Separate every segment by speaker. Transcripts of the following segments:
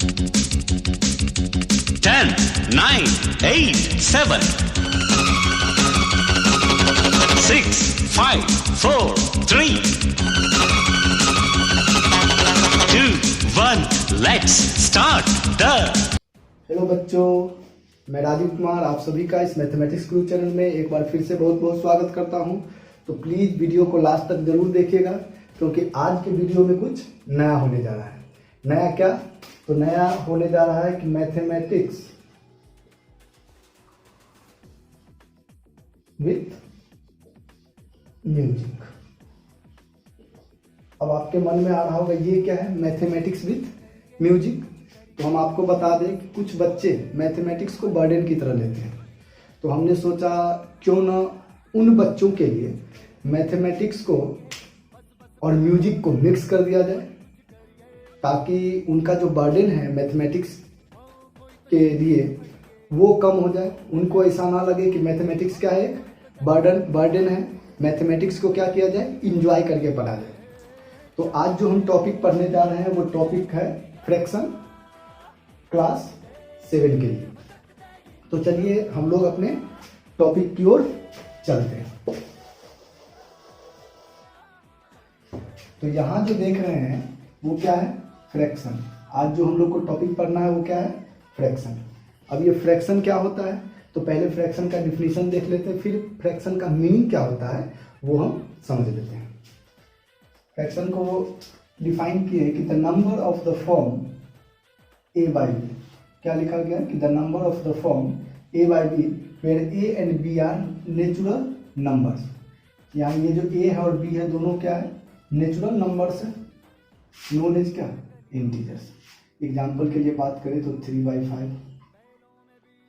Speaker 1: 10, 9, 8, 7, 6, 5, 4, 3, 2, 1. Let's start the.
Speaker 2: Hello बच्चों, मैं राजीव कुमार आप सभी का इस मैथमेटिक्स गुरु चैनल में एक बार फिर से बहुत बहुत स्वागत करता हूं। तो प्लीज़ वीडियो को लास्ट तक जरूर देखिएगा, क्योंकि आज के वीडियो में कुछ नया होने जा रहा है। नया क्या? तो नया होने जा रहा है कि मैथमेटिक्स विथ म्यूजिक। अब आपके मन में आ रहा होगा ये क्या है मैथमेटिक्स विथ म्यूजिक। तो हम आपको बता दें कि कुछ बच्चे मैथमेटिक्स को बर्डन की तरह लेते हैं, तो हमने सोचा क्यों ना उन बच्चों के लिए मैथमेटिक्स को और म्यूजिक को मिक्स कर दिया जाए, ताकि उनका जो बर्डन है मैथमेटिक्स के लिए वो कम हो जाए। उनको ऐसा ना लगे कि मैथमेटिक्स क्या है, एक बर्डन है। मैथमेटिक्स को क्या किया जाए, इंजॉय करके पढ़ा जाए। तो आज जो हम टॉपिक पढ़ने जा रहे हैं वो टॉपिक है फ्रैक्शन क्लास 7 के लिए। तो चलिए हम लोग अपने टॉपिक की ओर चलते हैं। तो यहां जो देख रहे हैं वो क्या है, फ्रैक्शन। आज जो हम लोग को टॉपिक पढ़ना है वो क्या है, फ्रैक्शन। अब ये फ्रैक्शन क्या होता है, तो पहले फ्रैक्शन का डिफिनीशन देख लेते हैं, फिर फ्रैक्शन का मीनिंग क्या होता है वो हम समझ लेते हैं। फ्रैक्शन को डिफाइन किए कि the number of the form a by b। क्या लिखा गया कि the number of the form a by b where a and b are natural numbers. यहाँ ये जो a है और b है दोनों क्या है, नेचुरल नंबर्स है, नोन एज क्या, इंटीजर्स। एग्जाम्पल के लिए बात करें तो 3/5,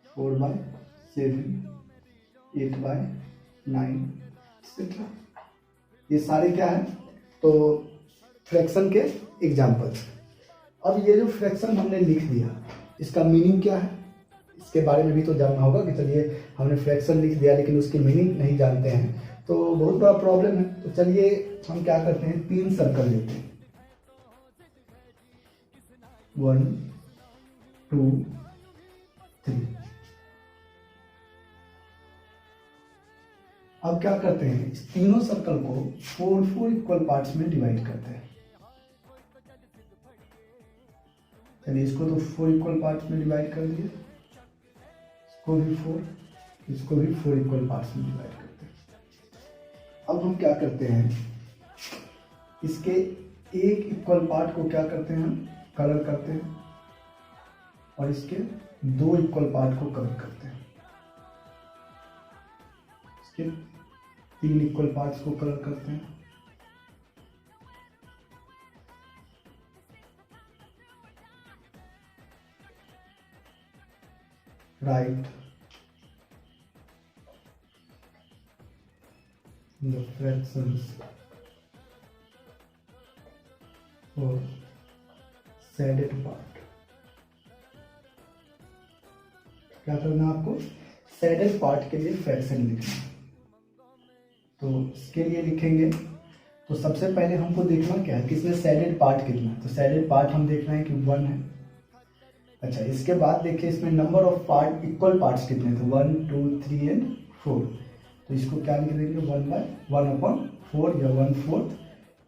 Speaker 2: 4/7, 8/9 एक्सेट्रा, ये सारे क्या है, तो फ्रैक्शन के एग्जाम्पल्स। अब ये जो फ्रैक्शन हमने लिख दिया, इसका मीनिंग क्या है, इसके बारे में भी तो जानना होगा। कि चलिए हमने फ्रैक्शन लिख दिया लेकिन उसकी मीनिंग नहीं जानते हैं तो बहुत बड़ा प्रॉब्लम है। तो चलिए हम क्या करते हैं, 3 सर्कल लेते हैं, 1, 2, 3। अब क्या करते हैं, इस तीनों सर्कल को 4 इक्वल पार्ट्स में डिवाइड करते हैं। चलिए इसको तो 4 इक्वल पार्ट्स में डिवाइड कर दिए, इसको भी 4, इसको भी 4 इक्वल पार्ट्स में डिवाइड करते हैं। अब हम क्या करते हैं, इसके एक इक्वल पार्ट को क्या करते हैं, हम कलर करते हैं, और इसके 2 इक्वल पार्ट को कलर करते हैं। इसके 3 इक्वल पार्ट्स को कलर करते हैं। Write the fractions for shaded part। क्या करना है आपको, shaded पार्ट के लिए फ्रैक्शन लिखना है। तो इसके लिए लिखेंगे तो सबसे पहले हमको देखना क्या है कि इसमें shaded पार्ट कितना है। तो shaded पार्ट हम देख रहे हैं कि 1 है। अच्छा, इसके बाद देखिए इसमें number of part equal parts कितने थे, 1, 2, 3 एंड 4। तो इसको क्या लिख देंगे, 1/1/4 या 1/4।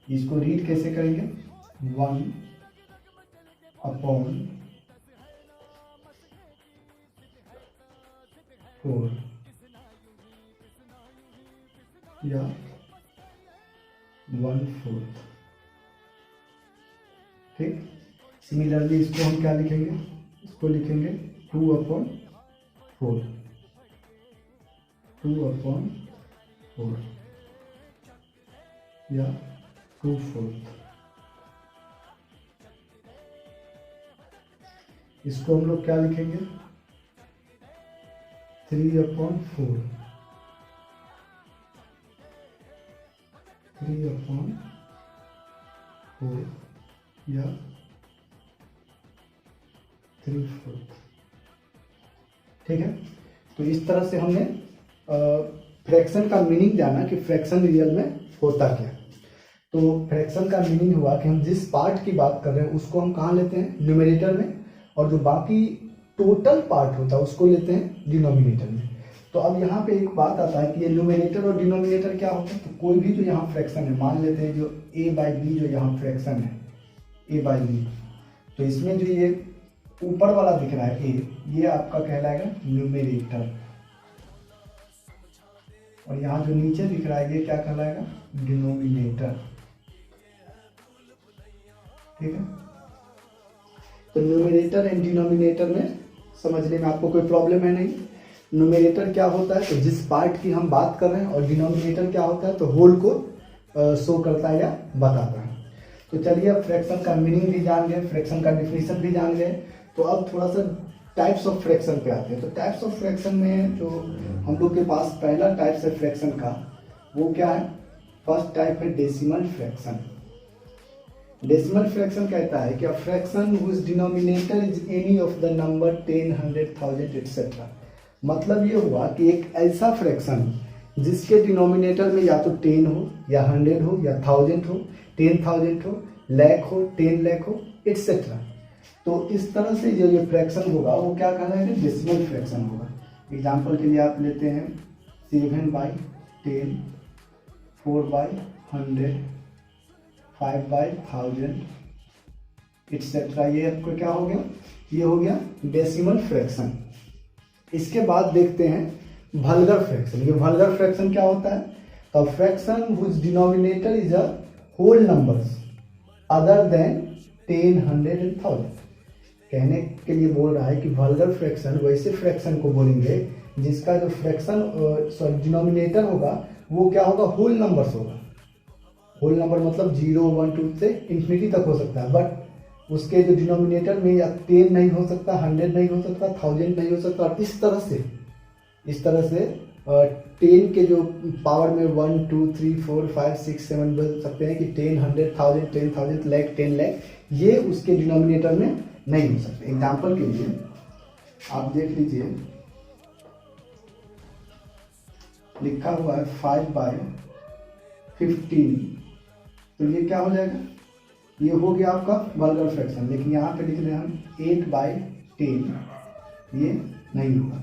Speaker 2: इसको रीड कैसे करेंगे, 1/4 या 1/4। ठीक, सिमिलरली इसको हम क्या लिखेंगे, इसको लिखेंगे 2/4 या 2/4। इसको हम लोग क्या लिखेंगे, 3/4 या 3/4। ठीक है, तो इस तरह से हमने फ्रैक्शन का मीनिंग जाना कि फ्रैक्शन रियल में होता क्या। तो फ्रैक्शन का मीनिंग हुआ कि हम जिस पार्ट की बात कर रहे हैं उसको हम कहाँ लेते हैं, न्यूमरेटर में, और जो बाकी टोटल पार्ट होता है उसको लेते हैं डिनोमिनेटर में। तो अब यहाँ पे एक बात आता है कि ये न्यूमरेटर और डिनोमिनेटर क्या होता है। तो कोई भी जो यहाँ फ्रैक्शन है, मान लेते हैं जो a/b जो यहाँ फ्रैक्शन है a/b, तो इसमें जो ये ऊपर वाला दिख रहा है a, ये आपका कहलाएगा न्यूमरेटर, और यहाँ जो नीचे दिख रहा है ये क्या कहलाएगा, डिनोमिनेटर। ठीक है, तो न्यूमरेटर एंड डिनोमिनेटर में समझने में आपको कोई प्रॉब्लम है नहीं। न्यूमरेटर क्या होता है, तो जिस पार्ट की हम बात कर रहे हैं, और डिनोमिनेटर क्या होता है, तो होल को शो करता है या बताता है। तो चलिए अब फ्रैक्शन का मीनिंग भी जान गए, फ्रैक्शन का डिफिनीशन भी जान गए। तो अब थोड़ा सा टाइप्स ऑफ फ्रैक्शन पे आते हैं। तो टाइप्स ऑफ फ्रैक्शन में जो हम लोग के पास पहला टाइप्स है फ्रैक्शन का, वो क्या है, फर्स्ट टाइप है डेसिमल फ्रैक्शन। डेसिमल फ्रैक्शन कहता है कि a fraction whose denominator is any of the number 10, 100, 1000 etcetera. मतलब ये हुआ कि एक ऐसा फ्रैक्शन जिसके डिनोमिनेटर में या तो 10 हो या 100 हो या 1000 हो, 10,000 हो, लाख हो, 10 लाख हो, एटसेट्रा। तो इस तरह से जो ये फ्रैक्शन होगा वो क्या कहलाएगा, डेसिमल फ्रैक्शन होगा। एग्जाम्पल के लिए आप लेते हैं 7/10, 4/100, 5/1000 एटसेट्रा। ये आपको क्या हो गया, ये हो गया डेसिमल फ्रैक्शन। इसके बाद देखते हैं वल्गर फ्रैक्शन। ये वल्गर फ्रैक्शन क्या होता है, तो fraction whose denominator is a whole numbers other than 10, 100 and 1000। कहने के लिए बोल रहा है कि वल्गर फ्रैक्शन वैसे फ्रैक्शन को बोलेंगे जिसका जो फ्रैक्शन डिनोमिनेटर होगा वो क्या होगा, होल नंबर्स होगा। होल नंबर मतलब 0, 1, 2 से इंफिनिटी तक हो सकता है, बट उसके जो डिनोमिनेटर में या 10 नहीं हो सकता, 100 नहीं हो सकता, 1000 नहीं हो सकता। और इस तरह से 10 के जो पावर में 1, 2, 3, 4, 5, 6, 7 बोल सकते हैं कि 10, 100, 1000, 10,000, लाख, 10 लाख, ये उसके डिनोमिनेटर में नहीं हो सकते। एग्जाम्पल के लिए आप देख लीजिए, लिखा हुआ है 5/15, तो ये क्या हो जाएगा, ये हो गया आपका वल्गर फ्रैक्शन। लेकिन यहाँ पे लिख दें हम 8/10, ये नहीं होगा।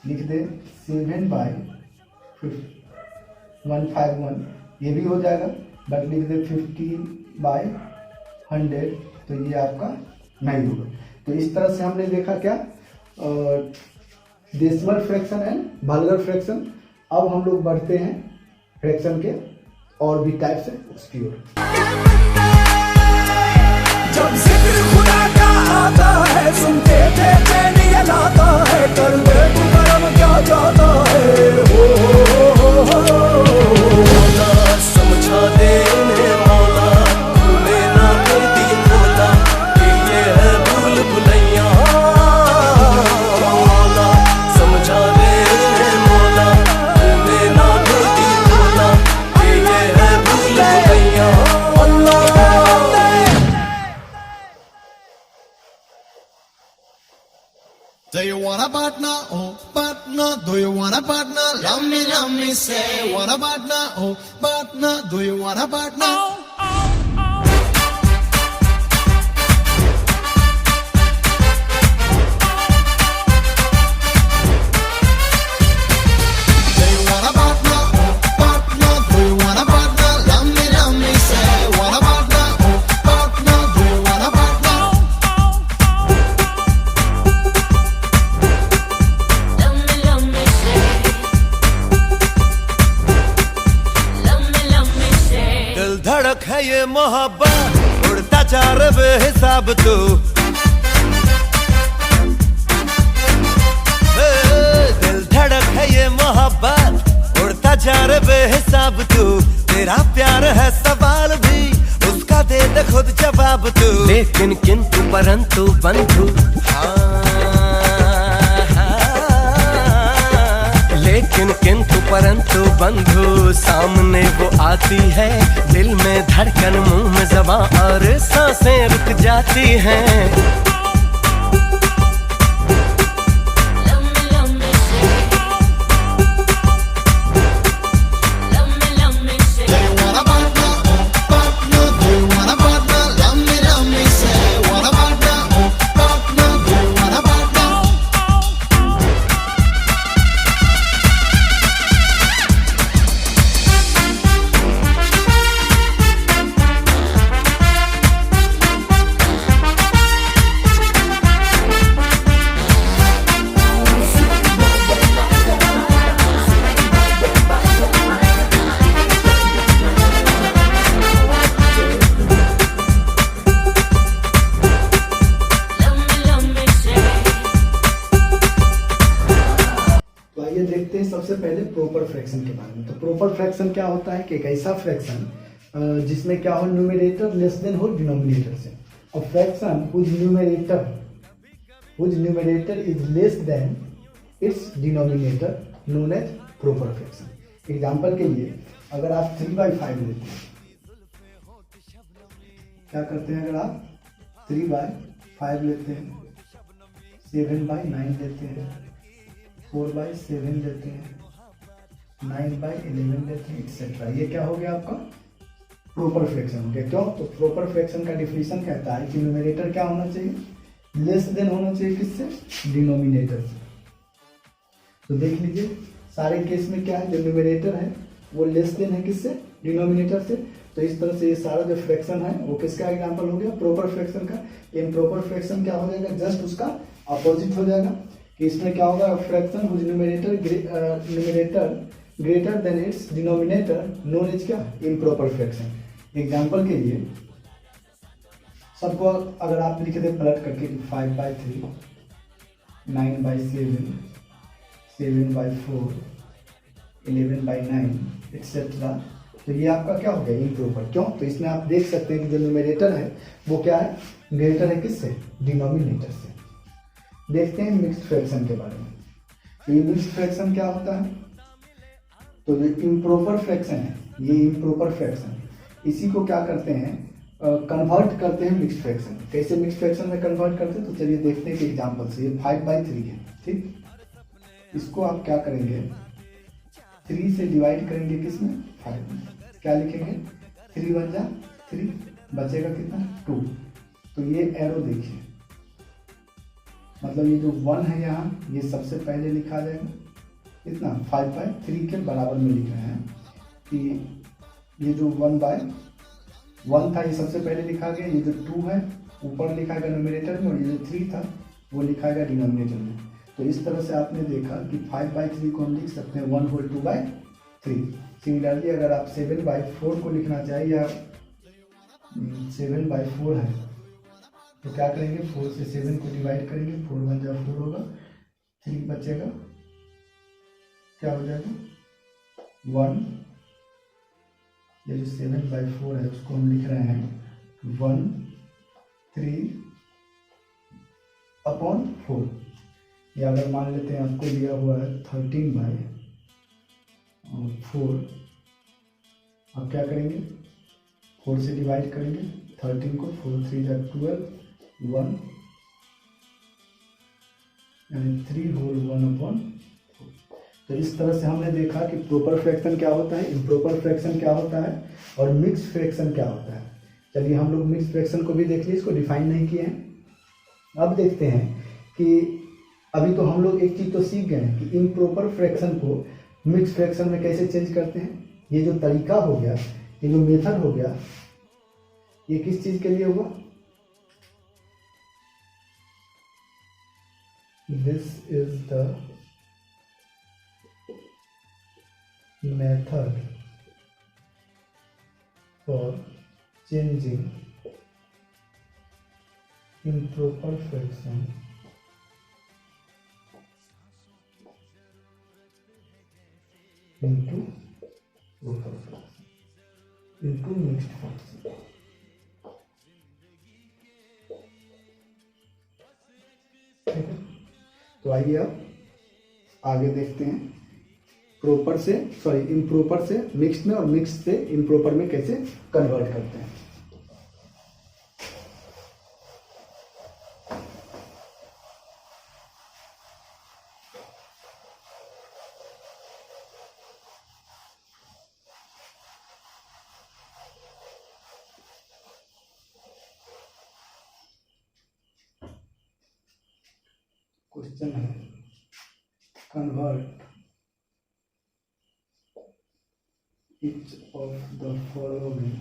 Speaker 2: लिख दें 7/151, ये भी हो जाएगा, बट लिख दें 15/100, तो ये आपका नहीं होगा। तो इस तरह से हमने देखा क्या, decimal fraction and vulgar fraction. अब हम लोग बढ़ते हैं फ्रैक्शन के और भी टाइप से उसकी ओर।
Speaker 3: जब जिक्र खुदा का आता है, सुनते थे चैन ये लाता है, कर दे तू करम क्या चाहता है, हो मौला समझा दे इन्हें मौला, तूने ना कर दी खोला, ये है भूल भुलैया, मौला समझा दे इन्हें मौला, तूने ना कर दी खोला, ये है भूल Bhulaiyaa. Do you want a partner? Oh, partner. Do you want a partner? Love me, say. Want a partner? Oh, partner. Do you want a partner? Do you want a partner? Oh, partner. Do you want a partner? Love me, say. Want a partner? Oh, partner. Do you want a partner? धड़क है ये मोहब्बत, उड़ता जा रे बेहिसाब तू, दिल धड़क है ये मोहब्बत, उड़ता जा रे बेहिसाब तू, तेरा प्यार है सवाल भी, उसका दे दे खुद जवाब तू, लेकिन किंतु परंतु बंधु, लेकिन किंतु परंतु बंधु, सामने वो आती है, दिल में धड़कन, मुंह में ज़बां और सांसें रुक जाती हैं। Do
Speaker 2: सबसे पहले प्रॉपर फ्रैक्शन के बारे में। तो प्रॉपर फ्रैक्शन क्या होता है कि एक ऐसा फ्रैक्शन जिसमें क्या हो, न्यूमरेटर लेस देन हो डिनोमिनेटर से। और fraction whose numerator is less than its denominator known as proper fraction. Example के लिए अगर आप 3/5 लेते हैं, क्या करते हैं, अगर आप 3/5 लेते हैं, 7/9 लेते हैं, 4/7 लेते हैं, 9/11 लेते हैं, एक्सेट्रा, ये क्या हो गया आपका प्रॉपर फ्रैक्शन हो गया। क्यों? तो प्रॉपर फ्रैक्शन का डिफिनेशन कहता है कि न्यूमरेटर क्या होना चाहिए, लेस देन होना चाहिए किससे, डिनोमिनेटर से। तो देख लीजिए सारे केस में क्या है, जो न्यूमरेटर है वो लेस देन है किससे, डिनोमिनेटर से। तो इस तरह से ये सारा जो फ्रैक्शन है वो किसका एग्जांपल हो गया, प्रॉपर फ्रैक्शन का। इम्प्रॉपर फ्रैक्शन क्या हो जाएगा, जस्ट उसका अपोजिट हो जाएगा कि इसमें क्या होगा, fraction whose numerator greater than its denominator known as क्या, इम्प्रॉपर फ्रैक्शन। एग्जांपल के लिए सबको अगर आप लिख दे पलट करके 5/3, 9/7, 7/4, 11/9 एक्सेट्रा, तो ये आपका क्या हो गया, इम्प्रॉपर। क्यों? तो इसमें आप देख सकते हैं कि जो न्यूमरेटर है वो क्या है, ग्रेटर है किससे, डिनोमिनेटर से। देखते हैं मिक्स्ड फ्रैक्शन के बारे में। तो ये मिक्स्ड फ्रैक्शन क्या होता है, तो जो इम्प्रॉपर फ्रैक्शन है, ये इम्प्रॉपर फ्रैक्शन, इसी को क्या करते हैं, कन्वर्ट करते हैं मिक्स्ड फ्रैक्शन। कैसे मिक्स्ड फ्रैक्शन में कन्वर्ट करते हैं, तो चलिए देखते हैं कि एग्जाम्पल से। ये 5/3 है, ठीक, इसको आप क्या करेंगे, 3 से डिवाइड करेंगे किसमें, 5 में। क्या लिखेंगे, 3 1 जा 3, बचेगा कितना, 2। तो ये एरो देखिए, मतलब ये जो 1 है यहाँ, ये सबसे पहले लिखा जाएगा इतना, 5/3 के बराबर में लिख रहे हैं कि ये जो 1/1 था ये सबसे पहले लिखा गया, ये जो 2 है ऊपर लिखाएगा न्यूमरेटर में, और ये जो 3 था वो लिखाएगा डिनोमिनेटर में। तो इस तरह से आपने देखा कि 5/3 को हम लिख सकते हैं 1/2/3। सिमिलरली अगर आप 7/4 को लिखना चाहिए, या 7/4 है, तो क्या करेंगे, 4 से 7 को डिवाइड करेंगे, 4 1 जा 4 होगा, 3 बचेगा, क्या हो जाएगा 1। ये जो 7/4 है उसको हम लिख रहे हैं 1/3/4। या अगर मान लेते हैं आपको दिया हुआ है 13/4, अब क्या करेंगे, 4 से डिवाइड करेंगे 13 को, 4 3 जा 12, 1 यानी 3 होल 1/4। तो इस तरह से हमने देखा कि प्रॉपर फ्रैक्शन क्या होता है, इम्प्रॉपर फ्रैक्शन क्या होता है, और मिक्स्ड फ्रैक्शन क्या होता है। चलिए हम लोग मिक्स्ड फ्रैक्शन को भी देख लिए, इसको डिफाइन नहीं किए हैं। अब देखते हैं कि अभी तो हम लोग एक चीज तो सीख गए हैं कि इम्प्रॉपर फ्रैक्शन को मिक्स्ड फ्रैक्शन में कैसे चेंज करते हैं। ये जो तरीका हो गया, ये जो मेथड हो गया, ये किस चीज के लिए हुआ, this is the method for changing improper fraction into proper fraction, into mixed fraction। ठीक है, तो आइए अब आगे देखते हैं प्रॉपर से इम्प्रॉपर से मिक्स्ड में, और मिक्स्ड से इम्प्रॉपर में कैसे कन्वर्ट करते हैं। क्वेश्चन है, convert each of the following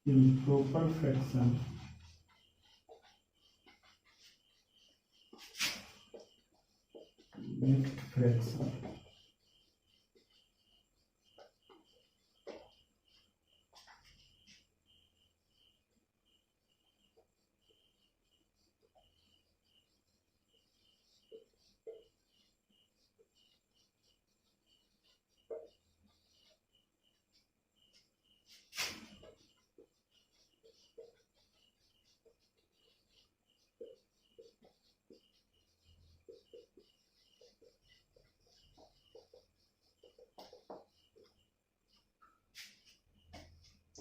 Speaker 2: improper fraction mixed fraction।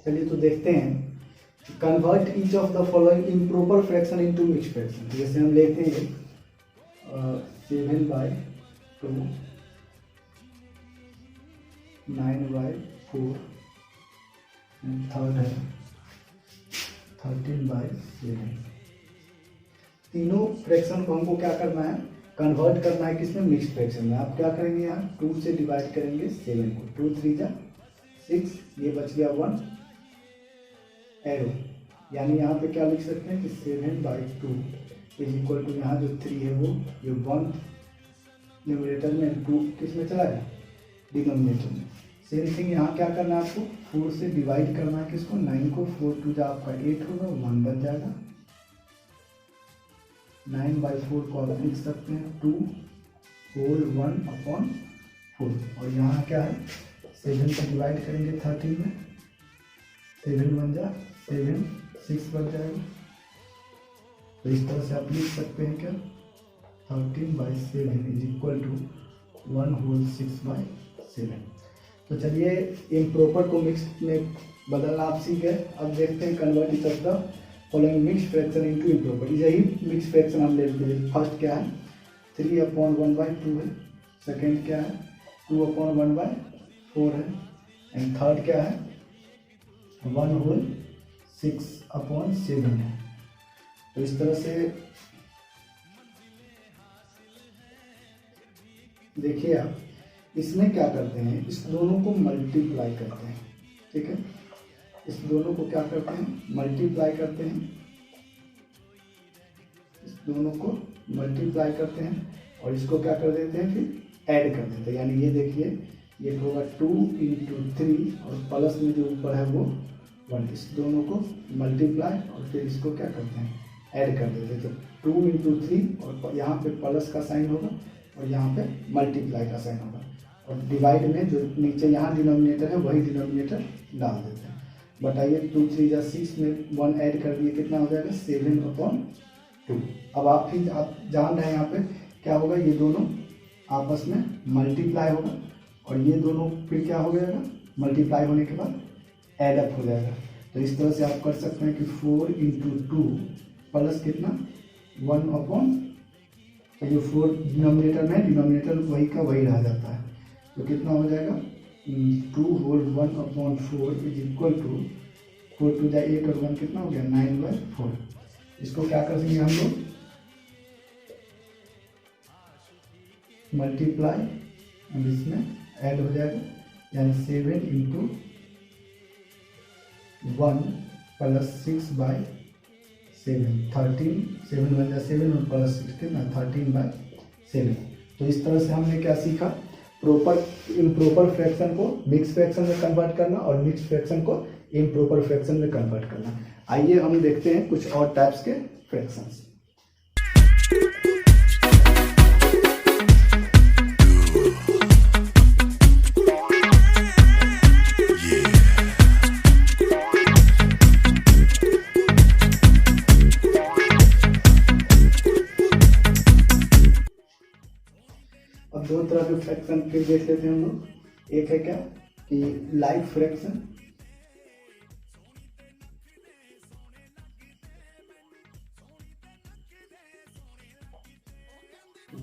Speaker 2: चलिए तो देखते हैं, convert each of the following improper fraction into mixed fraction. जैसे हम लेते हैं 7/2, 9/4, थर्ड है 13/7। तीनों फ्रैक्शन को हमको क्या करना है, कन्वर्ट करना है किसमें, मिक्स्ड फ्रैक्शन में। आप क्या करेंगे, यहाँ 2 से डिवाइड करेंगे 7 को, 2 3 जा 6, ये बच गया 1 एरो, यानी यहाँ पे क्या लिख सकते हैं कि 7/2 इज इक्वल टू, यहाँ जो 3 है वो ये 1 न्यूमरेटर में, 2 किस में चला है, डिनोमिनेटर में। सेम थिंग यहाँ क्या करना है आपको, 4 से डिवाइड करना है किसको, 9 को, 4 2 जा आपका 8 होगा, 1 बन जाएगा। 9/4 को आप लिख सकते हैं 2 होल 1/4, और यहाँ क्या है 7 को डिवाइड करेंगे 13 में, 7 1 जा 7, 6 बच जाएगा। तो इस तरह से आप लिख सकते हैं क्या, 13/7 इज इक्वल टू 1 होल 6/7। तो चलिए इम्प्रॉपर को मिक्स में बदलना आप सीख गए। अब देखते हैं convert each of the following mixed fraction into improper. यही मिक्स्ड फ्रैक्शन हम लेते हैं। फर्स्ट क्या है 3/1/2 है, सेकेंड क्या है 2/1/4 है, एंड थर्ड क्या है 1 होल 6/7 है। तो इस तरह से देखिए आप इसमें क्या करते हैं, इस दोनों को मल्टीप्लाई करते हैं, ठीक है, इस दोनों को क्या करते हैं, मल्टीप्लाई करते हैं, इस दोनों को मल्टीप्लाई करते हैं और इसको क्या कर देते हैं, फिर ऐड कर देते हैं। यानी ये देखिए ये होगा 2 × 3 और प्लस में जो ऊपर है वो 1, इस दोनों को मल्टीप्लाई और फिर इसको क्या करते हैं, ऐड कर देते हैं। तो 2 × 3 और यहाँ पे प्लस का साइन होगा और यहाँ पे मल्टीप्लाई का साइन होगा, और डिवाइड में जो नीचे यहाँ डिनोमिनेटर है वही डिनोमिनेटर डाल देते हैं। बताइए 2 3 जा 6 में 1 ऐड कर दिए, कितना हो जाएगा 7/2। अब आप जान रहे हैं यहाँ पे क्या होगा, ये दोनों आपस में मल्टीप्लाई होगा और ये दोनों फिर क्या हो जाएगा, मल्टीप्लाई होने के बाद ऐड अप हो जाएगा। तो इस तरह से आप कर सकते हैं कि 4 × 2 प्लस कितना 1/, तो ये 4 डिनोमिनेटर में, डिनोमिनेटर वही का वही रह जाता है, तो कितना हो जाएगा 2 होल 1/4 इज इक्वल टू 4 2 जा 8 और 1 कितना हो गया 9/4। इसको क्या कर देंगे हम लोग, मल्टीप्लाई और इसमें ऐड हो जाएगा, यानी 7 × 1 प्लस 6/7, 13, 7 1 जा 7 और प्लस 6 कितना 13/7। तो इस तरह से हमने क्या सीखा, प्रॉपर इम्प्रॉपर फ्रैक्शन को मिक्स फ्रैक्शन में कन्वर्ट करना और मिक्स फ्रैक्शन को इम्प्रॉपर फ्रैक्शन में कन्वर्ट करना। आइए हम देखते हैं कुछ और टाइप्स के फ्रैक्शंस। अब दो तरह के फ्रैक्शन फिर देख लेते हैं हम लोग। एक है क्या कि लाइक फ्रैक्शन,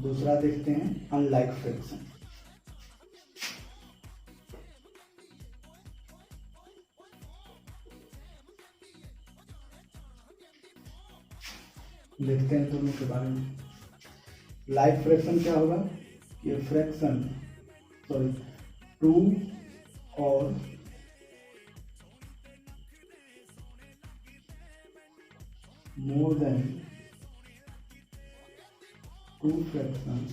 Speaker 2: दूसरा देखते हैं अनलाइक फ्रैक्शन। देखते हैं दोनों के बारे में। लाइक फ्रैक्शन क्या होगा, ये फ्रैक्शन 2 और more than 2 fractions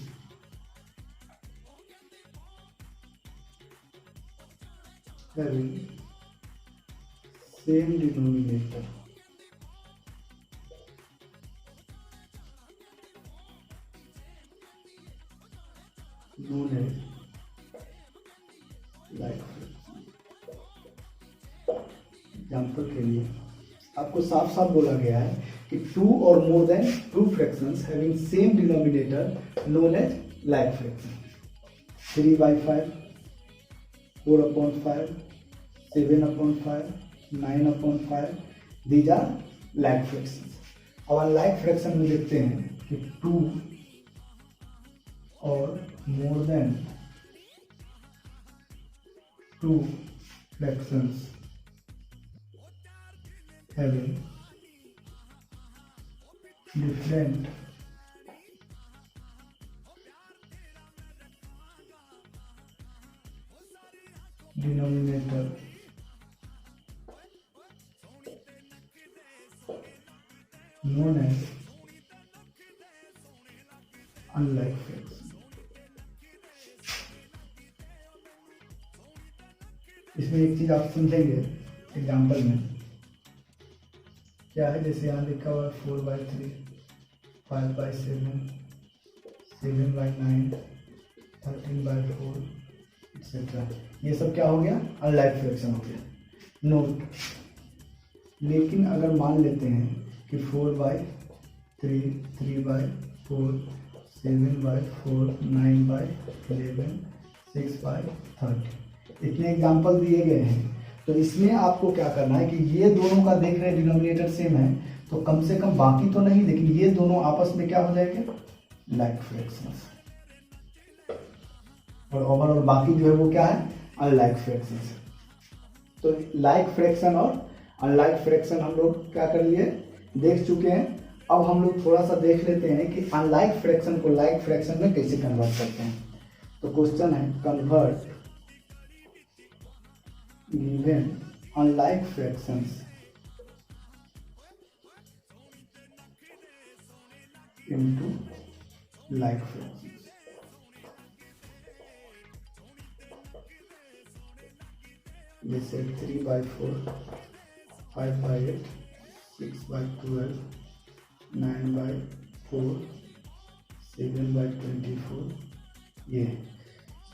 Speaker 2: having same denominator known as like fraction। Example के लिए आपको साफ साफ बोला गया है कि 2 और more than 2 fractions having same denominator known as like fraction. 3/5, 4/5, 7/5, 9/5, these are like fractions. अब अनलाइक फ्रैक्शन में देखते हैं कि 2 और more than 2 fractions having different denominator known as unlike fraction. इसमें एक चीज आप समझेंगे एग्जाम्पल में क्या है, जैसे यहाँ लिखा हुआ 4/3, 5/7, 7/9, 13/4 एक्सेट्रा। ये सब क्या हो गया, अनलाइक फ्रैक्शन हो गया। नोट, लेकिन अगर मान लेते हैं कि 4/3, 3/4, 7/4, 9/11, 6/30 इतने एग्जाम्पल दिए गए हैं। तो इसमें आपको क्या करना है कि ये दोनों का देख रहे हैं डिनोमिनेटर सेम है, तो कम से कम बाकी तो नहीं, लेकिन ये दोनों आपस में क्या हो जाएंगे, लाइक फ्रैक्शंस। और ओवरऑल बाकी जो है वो क्या है, अनलाइक फ्रैक्शंस। तो लाइक फ्रैक्शन और अनलाइक फ्रैक्शन हम लोग क्या कर लिए, देख चुके हैं। अब हम लोग थोड़ा सा देख लेते हैं कि अनलाइक फ्रैक्शन को लाइक फ्रैक्शन में कैसे कन्वर्ट करते हैं। तो क्वेश्चन है, convert given unlike fractions into like fractions. जैसे 3/4, 5/8, 6/12, 9/4, 7/24। ये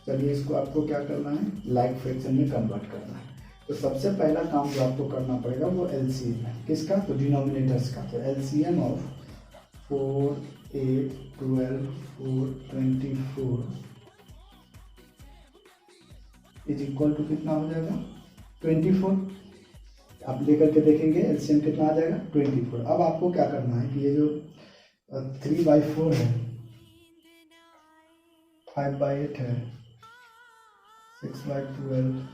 Speaker 2: चलिए इसको आपको क्या करना है, लाइक फ्रैक्शन में कन्वर्ट करना है। तो सबसे पहला काम जो आपको करना पड़ेगा वो एलसीएम है, किसका, तो डिनोमिनेटर्स का। तो LCM of 4, 8, 12, 4, 24 is equal to कितना हो जाएगा, 24। आप लेकर के देखेंगे एलसीएम कितना आ जाएगा, 24। अब आपको क्या करना है कि ये जो 3/4 है, 5/8 है, 6/12,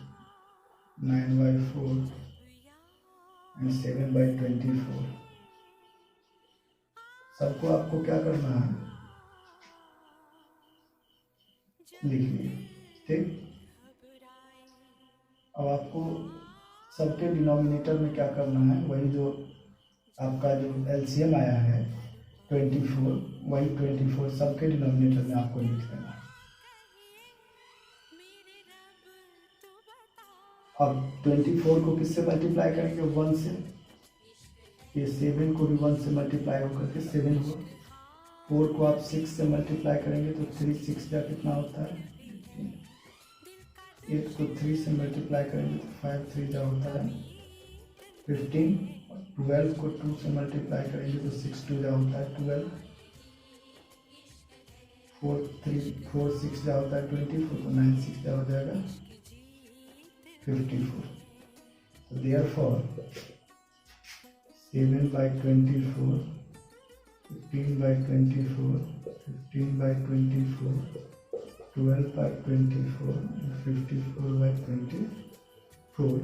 Speaker 2: 9/4 एंड 7/24 सबको आपको क्या करना है, लिख लीजिए, ठीक। अब आपको सबके डिनोमिनेटर में क्या करना है, वही जो आपका जो एलसीएम आया है 24, वही 24 सबके डिनोमिनेटर में आपको लिख देना है। अब 24 को किससे मल्टीप्लाई करेंगे, 1 से। ये 7 को भी 1 से मल्टीप्लाई होकर के 7 हुआ। 4 को आप 6 से मल्टीप्लाई करेंगे तो 3 6 का कितना होता है, 8 को 3 से मल्टीप्लाई करेंगे तो 5 3 का होता है 15। 12 को 2 से मल्टीप्लाई करेंगे तो 6 2 का होता है 12। 4 6 का होता है 24, तो 9 6 का हो जाएगा 54। So therefore 7/24, 15/24, 15/24, 12/24 and 54/24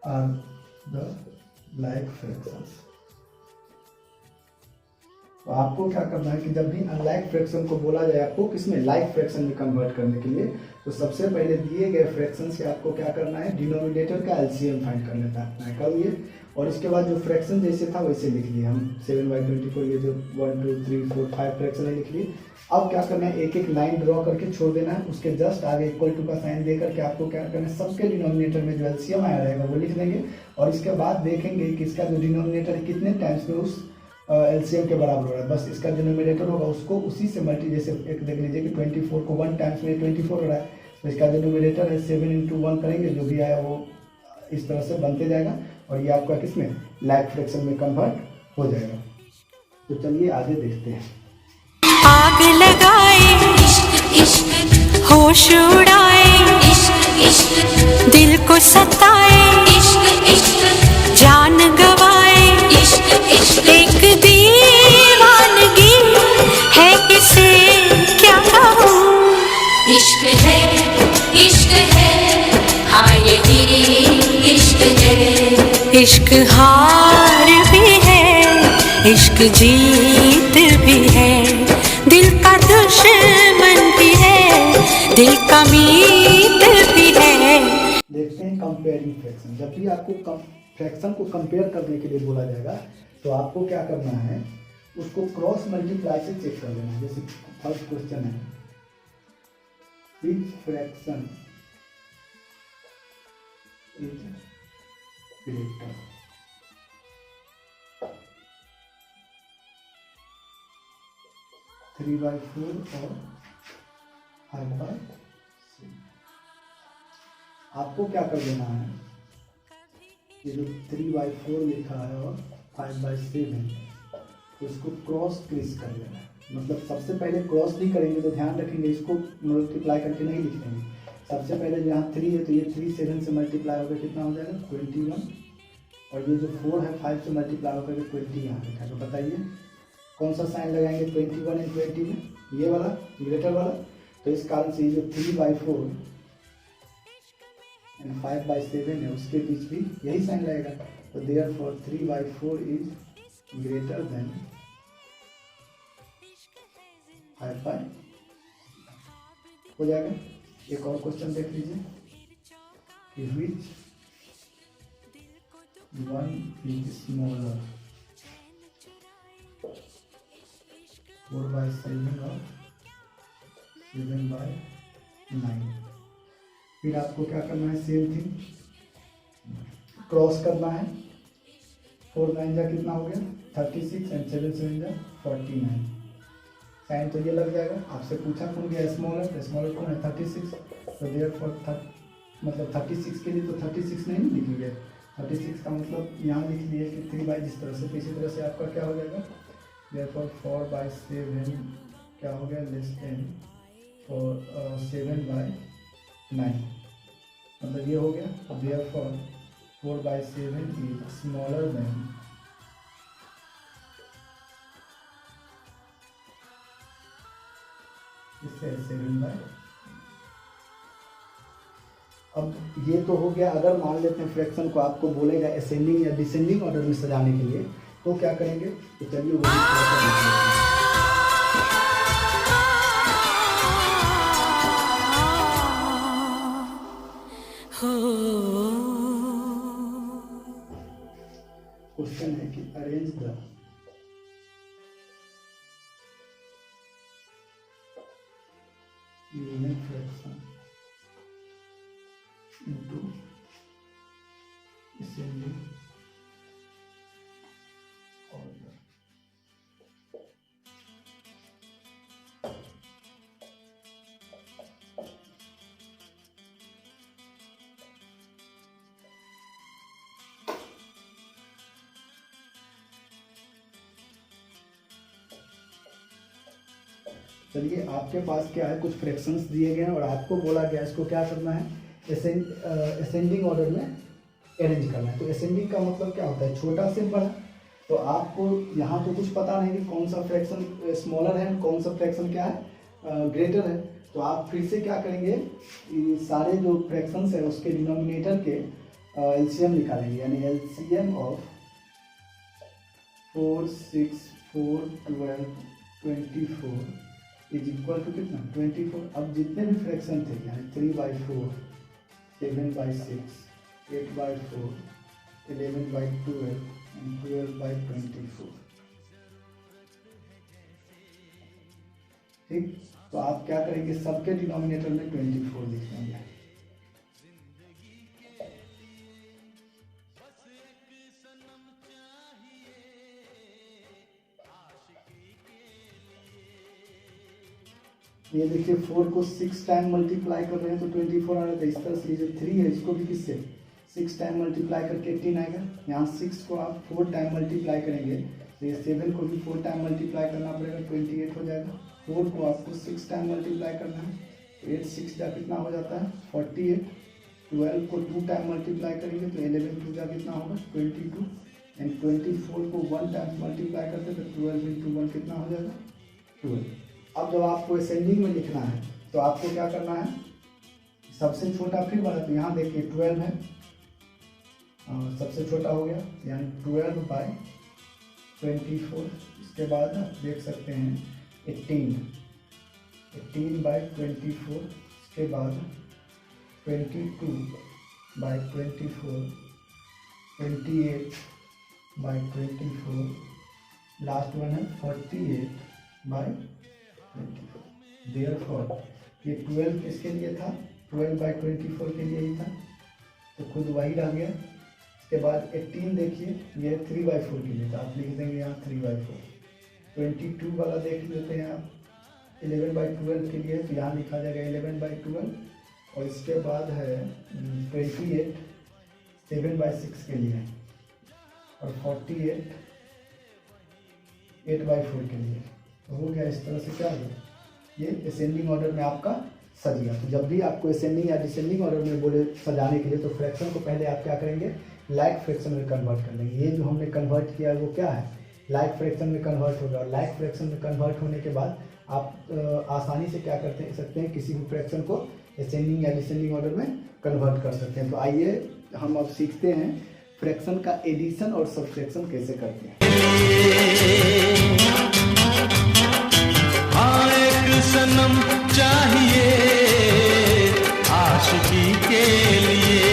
Speaker 2: are the like fractions. तो आपको क्या करना है कि जब भी अनलाइक फ्रैक्शन को बोला जाए आपको किसमें, लाइक फ्रैक्शन में कन्वर्ट करने के लिए, तो सबसे पहले दिए गए फ्रैक्शन से आपको क्या करना है, डिनोमिनेटर का एलसीएम फाइंड कर लेता है, कर लिए। और इसके बाद जो फ्रैक्शन जैसे था वैसे लिख लिए हम, 7/24 ये जो 1 2 3 4 5 फ्रैक्शन है लिख लिए। अब क्या करना है, एक एक लाइन ड्रॉ करके छोड़ देना है, उसके जस्ट आगे इक्वल टू का साइन दे करके आपको क्या करना है, सबके डिनोमिनेटर में जो एलसीएम आया रहेगा वो लिख देंगे। और इसके बाद देखेंगे कि इसका जो डिनोमिनेटर है कितने टाइम्स में उस एलसीएम के बराबर हो रहा है, बस इसका जो डिनोमिनेटर होगा उसको उसी से मल्टी, जैसे एक देख लीजिए कि 24 को 1 टाइम्स में 24 हो रहा है, तो इसका जो डिनोमिनेटर है 7 × 1 करेंगे, जो भी आया वो इस तरह से बनते जाएगा और ये आपका किसमें, लाइक फ्रैक्शन में कन्वर्ट हो जाएगा। तो चलिए आगे देखते हैं।
Speaker 4: आग लगाए इश्क इश्क, होश उड़ाए इश्क इश्क दिल को सताए, इश्क इश्क जान गवाए, इश्क इश्क एक दीवानगी है, किसे क्या कहूँ। इश्क है हाँ यही इश्क है। इश्क हार भी है, इश्क जीत भी है, दिल का दुश्मन भी है, दिल का मीत भी है।
Speaker 2: देखते हैं कंपेयरिंग फ्रैक्शन। जब भी आपको फ्रैक्शन को कंपेयर करने के लिए बोला जाएगा तो आपको क्या करना है, उसको क्रॉस मल्टीप्लाई से चेक कर लेना है। जैसे फर्स्ट क्वेश्चन है, व्हिच फ्रैक्शन इज ग्रेटर। 3/4 और 5/6। आपको क्या कर देना है, ये जो 3/4 लिखा है और 5/7 तो इसको क्रॉस क्रीज कर लेना है। मतलब सबसे पहले क्रॉस नहीं करेंगे तो ध्यान रखेंगे इसको मल्टीप्लाई करके नहीं लिख देंगे। सबसे पहले जहाँ 3 है तो ये 3 7 से मल्टीप्लाई होकर कितना हो जाएगा 21, और ये जो 4 है 5 से मल्टीप्लाई होकर 20 यहाँ लिखा है। तो बताइए कौन सा साइन लगाएंगे 21 और 20 में, ये वाला ग्रेटर वाला। तो इस कारण से ये जो 3/4 एंड 5/7 है उसके बीच भी यही साइन लगेगा। तो देयरफॉर 3/4 इज ग्रेटर देन 5/6 हो जाएगा। एक और क्वेश्चन देख लीजिए कि व्हिच वन इज स्मॉलर, 4/7 और 7/9। फिर आपको क्या करना है, सेम थिंग क्रॉस करना है। 4 9 जा कितना हो गया 36 एंड 7 7 जा 49। साइन तो ये लग जाएगा। आपसे पूछा कौन गया स्मॉलर, तो स्मॉलर कौन है 36। तो देयरफॉर मतलब 36 के लिए तो 36 नहीं लिखेंगे, 36 का मतलब यहाँ लिख लिए कि 3 जिस तरह से, इसी तरह से आपका क्या हो जाएगा देयरफॉर 4/7 क्या हो गया लेस देन 7/9 मतलब ये हो गया। तो देयरफॉर 4/7 इज स्मॉलर देन इससे 7/। अब ये तो हो गया। अगर मान लेते हैं फ्रैक्शन को आपको बोलेगा असेंडिंग या डिसेंडिंग ऑर्डर में सजाने के लिए तो क्या करेंगे, तो चलिए वो भी थोड़ा सा देख लेते हैं। क्वेश्चन है कि arrange the unit fraction into ascending order। चलिए आपके पास क्या है, कुछ फ्रैक्शंस दिए गए हैं और आपको बोला गया इसको क्या करना है, असेंडिंग ऑर्डर में अरेंज करना है। तो असेंडिंग का मतलब क्या होता है, छोटा से बड़ा। तो आपको यहाँ तो कुछ पता नहीं कि कौन सा फ्रैक्शन स्मॉलर है कौन सा फ्रैक्शन क्या है ग्रेटर है। तो आप फिर से क्या करेंगे, ये सारे जो फ्रैक्शंस है उसके डिनोमिनेटर के एलसीएम निकालेंगे, यानी LCM of 4 6 4 12 24 is equal to कितना 24। अब जितने भी फ्रैक्शन थे यानी 3/4 7/6 8/4 11/12 and 12/24। ठीक, तो आप क्या करेंगे, सबके डिनोमिनेटर में 24 लिख देंगे। ये देखिए 4 को 6 टाइम मल्टीप्लाई कर रहे हैं तो 24 आ रहा है। इस तरह से जो 3 है इसको भी किससे 6 टाइम मल्टीप्लाई करके 18 आएगा। यहाँ 6 को आप 4 टाइम मल्टीप्लाई करेंगे तो ये 7 को भी 4 टाइम मल्टीप्लाई करना पड़ेगा, 28 हो जाएगा। 4 को आपको 6 टाइम मल्टीप्लाई करना है तो 8 6 का कितना हो जाता है 48। 12 को 2 टाइम मल्टीप्लाई करेंगे तो 11 टू का कितना होगा 22 एंड 24 को 1 टाइम मल्टीप्लाई करते तो 12 इंटू 1 कितना हो जाएगा 12। अब जब आपको असेंडिंग में लिखना है तो आपको क्या करना है, सबसे छोटा फिर बड़ा, तो यहाँ देखिए 12 है, सबसे छोटा हो गया यानी 12 बाई 24। इसके बाद आप देख सकते हैं 18 बाई 24। इसके बाद 22 बाई 24, 28 बाई 24, लास्ट वन है 48 बाई 24। देयरफॉर ये 12 किसके लिए था, 12 बाई 24 के लिए ही था, तो खुद वही रह गया। इसके बाद 18 देखिए ये 3 बाई 4 के लिए था, आप लिख देंगे यहाँ 3 बाई 4। 22 वाला देख लेते हैं आप, 11 बाई 12 के लिए, तो यहाँ लिखा जाएगा 11 बाई 12। और इसके बाद है 28 7 बाई 6 के लिए, और 48 8 बाई 4 के लिए। तो हो गया, इस तरह से क्या हो, ये असेंडिंग ऑर्डर में आपका सज गया। तो जब भी आपको असेंडिंग या डिसेंडिंग ऑर्डर में बोले सजाने के लिए, तो फ्रैक्शन को पहले आप क्या करेंगे, लाइक फ्रैक्शन में कन्वर्ट कर लेंगे। ये जो हमने कन्वर्ट किया वो क्या है, लाइक फ्रैक्शन में कन्वर्ट होगा। और लाइक फ्रैक्शन में कन्वर्ट होने के बाद आप आसानी से क्या करते सकते हैं, किसी भी फ्रैक्शन को असेंडिंग या डिसेंडिंग ऑर्डर में कन्वर्ट कर सकते हैं। तो आइए हम अब सीखते हैं फ्रैक्शन का एडिशन और सब्ट्रैक्शन कैसे करते हैं।
Speaker 3: हाँ एक सनम चाहिए आशिकी के लिए,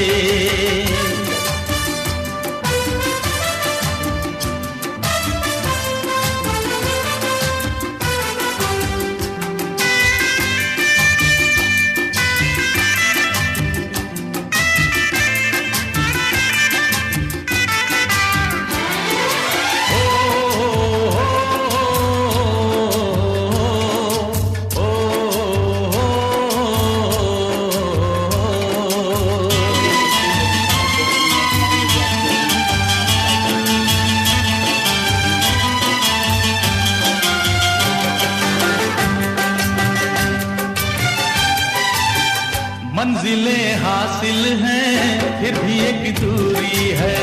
Speaker 3: मंजिलें हासिल हैं फिर भी एक दूरी है,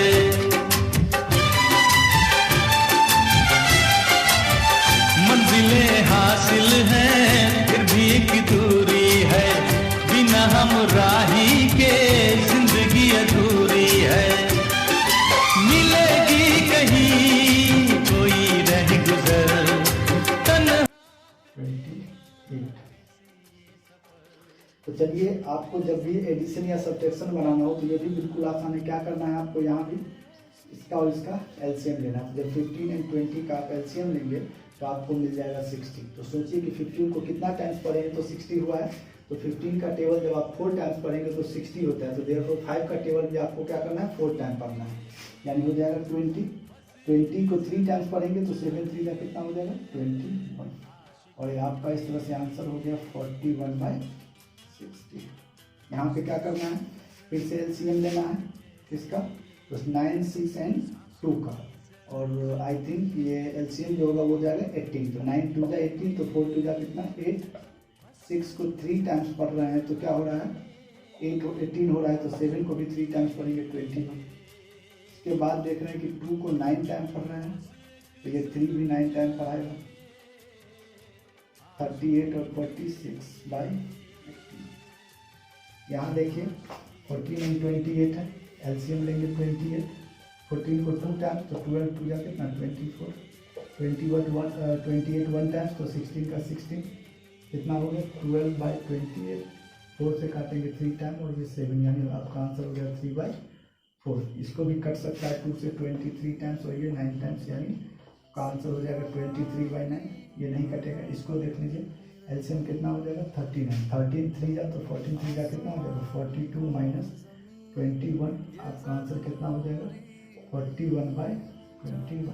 Speaker 3: मंजिलें हासिल हैं फिर भी एक दूरी है, बिना हम राही के जिंदगी अधूरी है, मिलेगी कहीं कोई रह गुजर तन।
Speaker 2: 28। तो चलिए, आपको जब भी एडिशन या सब्ट्रैक्शन बनाना हो तो ये भी बिल्कुल आसान है। क्या करना है आपको, यहाँ भी इसका और इसका एलसीएम लेना है। जब 15 एंड 20 का आप एलसीएम लेंगे तो आपको मिल जाएगा 60। तो सोचिए कि 15 को कितना टाइम्स पढ़ेंगे तो 60 हुआ है, तो 15 का टेबल जब आप 4 टाइम्स पढ़ेंगे तो 60 होता है। तो देयरफॉर 5 का टेबल भी आपको क्या करना है, 4 टाइम पढ़ना है, यानी हो जाएगा 20। 20 को 3 टाइम्स पढ़ेंगे तो 7 3 का कितना हो जाएगा 21। और ये आपका इस तरह से आंसर हो गया 41 बाई 60। यहाँ पे क्या करना है, फिर से एलसीएम लेना है किसका, तो 9 6 एंड 2 का, और आई थिंक ये एलसीएम जो होगा वो जाएगा 18। तो 9 2 जा 18, तो 4 2 जा कितना 8। 6 को 3 टाइम्स पढ़ रहे हैं तो क्या हो रहा है 8 18 हो रहा है, तो 7 को भी 3 टाइम्स पढ़ेंगे 21। इसके बाद देख रहे हैं कि 2 को 9 टाइम पढ़ रहे हैं तो ये 3 भी 9 टाइम पढ़ाएगा, 38 और 46 बाई 18। यहाँ देखिए 14 एंड 28 है, एलसीएम लेंगे 28। 14 को 2 टाइम्स तो 12 2 जा कितना 24। 28 1 टाइम्स तो 16 का 16 कितना हो गया 12 बाई 28। 4 से काटेंगे 3 टाइम और ये 7, यानी आपका आंसर हो गया 3 बाई 4। इसको भी कट सकता है 2 से 23 टाइम्स और ये 9 टाइम्स, यानी का आंसर हो जाएगा 23 बाई 9। ये नहीं कटेगा, इसको देख लीजिए एलसीएम कितना हो जाएगा 39। 13 3 जा तो 14 3 जा कितना हो जाएगा 42 माइनस 21, आपका आंसर कितना हो जाएगा 41 बाई 21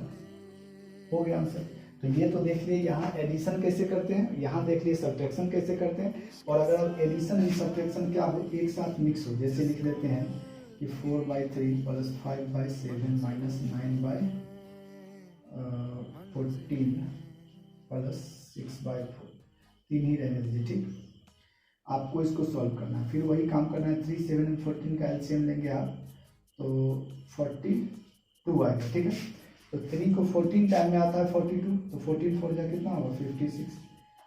Speaker 2: हो गया आंसर। तो ये तो देख लिए यहाँ एडिशन कैसे करते हैं, यहाँ देख लिए सब्ट्रैक्शन कैसे करते हैं। और अगर एडिशन एंड सब्ट्रैक्शन क्या हो, एक साथ मिक्स हो, जैसे लिख लेते हैं कि 4 by 3 plus 5 by 7 minus 9 by 14 plus 6 by 4, 3 ही रहने दीजिए, ठीक। आपको इसको सॉल्व करना है। फिर वही काम करना है, 3, 7 और 14 का एलसीएम लेंगे आप तो 42 आएगा, ठीक है। तो 3 को 14 टाइम में आता है 42, तो 14 4 जा कितना होगा 56।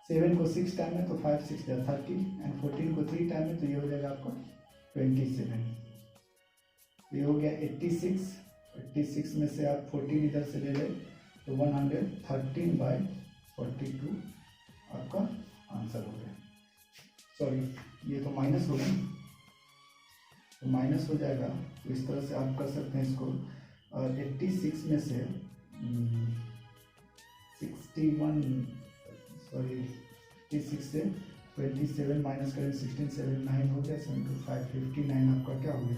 Speaker 2: 7 को 6 टाइम में तो 5 6 जा 30 एंड 14 को 3 टाइम में तो ये हो जाएगा आपका 27। ये हो गया 86। 86 में से आप 14 इधर से ले लें तो 113/42 आपका आंसर हो गया। सॉरी, ये तो माइनस हो गया, तो माइनस हो जाएगा। तो इस तरह से आप कर सकते हैं इसको। और 86 में से 86 से 27 माइनस करें 16 7 9 हो गया, 7 2 5 59 आपका क्या हो गया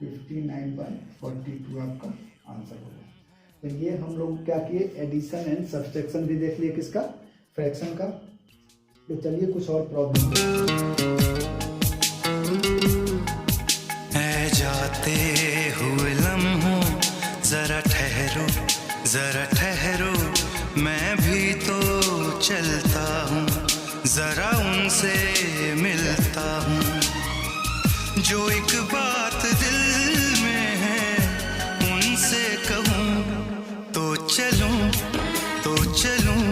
Speaker 2: 59/42 आपका आंसर हो गया। तो ये हम लोग क्या किए, एडिशन एंड सब्सट्रैक्शन भी देख लिए किसका, फ्रैक्शन का। तो चलिए कुछ और प्रॉब्लम।
Speaker 3: जाते हुए लम्हों जरा ठहरो मैं भी तो चलता हूँ, जरा उनसे मिलता हूँ। जो एक बात दिल में है उनसे कहूँ तो चलूं तो चलूं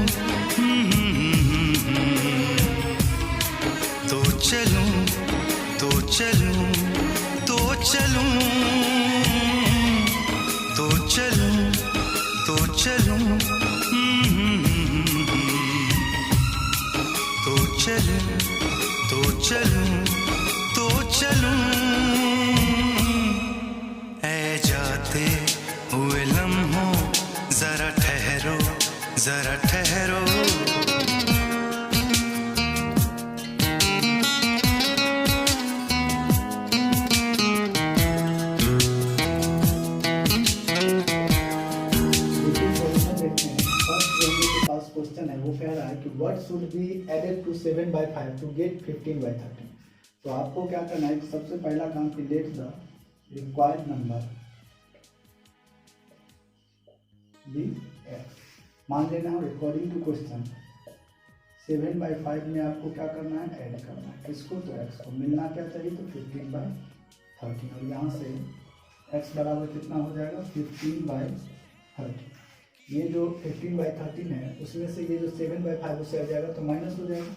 Speaker 3: तो चलूं तो चलूं तो चलूं तो चलूं तो चलूं तो चलूं तो चलूं तो चलूं। ऐ जाते हुए लम्हों जरा ठहरो जरा ठहरो।
Speaker 2: क्वेश्चन है वो कह रहा है कि what should be added to 7/5 to get 15/13। तो आपको क्या करना है, सबसे पहला काम कि let the required number be x मान लेना है। अकॉर्डिंग टू क्वेश्चन 7/5 में आपको क्या करना है, ऐड करना है किसको, तो एक्स को। मिलना क्या चाहिए तो 15/13 और यहाँ से एक्स बराबर कितना हो जाएगा 15/13। ये जो 15/13 है उसमें से ये जो 7/5 उससे आ जाएगा तो माइनस हो जाएगा।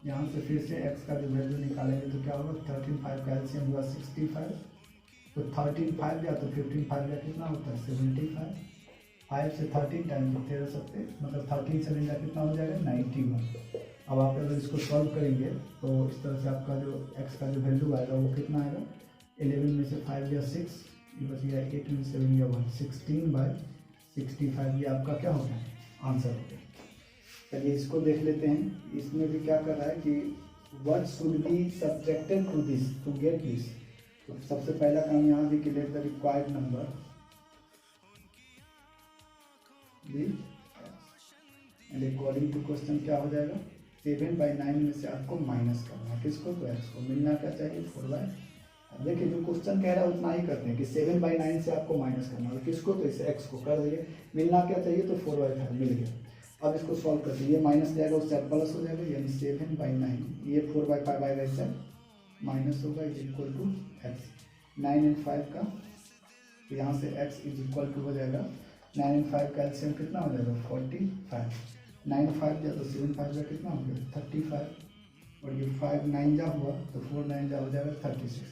Speaker 2: यहाँ से फिर से x का जो वैल्यू निकालेंगे तो क्या होगा 13 5 का एलसीएम हुआ 65। तो 13 5 गया तो 15 5 गया कितना होता है 75। 5 से 13 टाइम तो 13 सकते मतलब 13 7 का कितना हो जाएगा 91। अब आप अगर इसको सॉल्व करेंगे तो इस तरह से आपका जो x का जो वैल्यू आएगा वो कितना आएगा 11 में से 5 गया 6, ये बच गया 8 में 7 गया 1, 16/65 ये आपका क्या हो गया आंसर हो गया। चलिए इसको देख लेते हैं। इसमें भी क्या कर रहा है कि what should be subtracted to this to get this. तो सबसे पहला काम यहाँ भी कि let the required number be and according to question क्या हो जाएगा 7/9 में से आपको माइनस करना है किसको, तो एक्स को। मिलना क्या चाहिए 4/। देखिए जो क्वेश्चन कह रहा है उतना ही करते हैं कि 7/9 से आपको माइनस करना है किसको, तो इसे एक्स को कर दिए। मिलना क्या चाहिए तो 4/5 मिल गया। अब इसको सॉल्व कर दीजिए, माइनस जाएगा उससे प्लस हो जाएगा यानी 7/9 ये 4/5 आएगा, इससे माइनस होगा इज इक्वल टू एक्स। 9 और 5 का तो यहाँ से x इज इक्वल टू हो जाएगा 9 और 5 का एलसीएम कितना हो जाएगा 45। 9 5 जा तो 7 5 जा कितना हो गया 35 और ये 5 9 जा हुआ तो 4 9 जा हो जाएगा 36।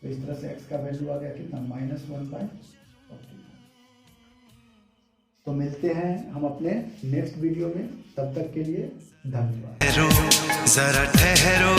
Speaker 2: तो इस तरह से x का वैल्यू आ गया कितना -1/45। तो मिलते हैं हम अपने नेक्स्ट वीडियो में, तब तक के लिए धन्यवाद।
Speaker 3: जरा ठहरो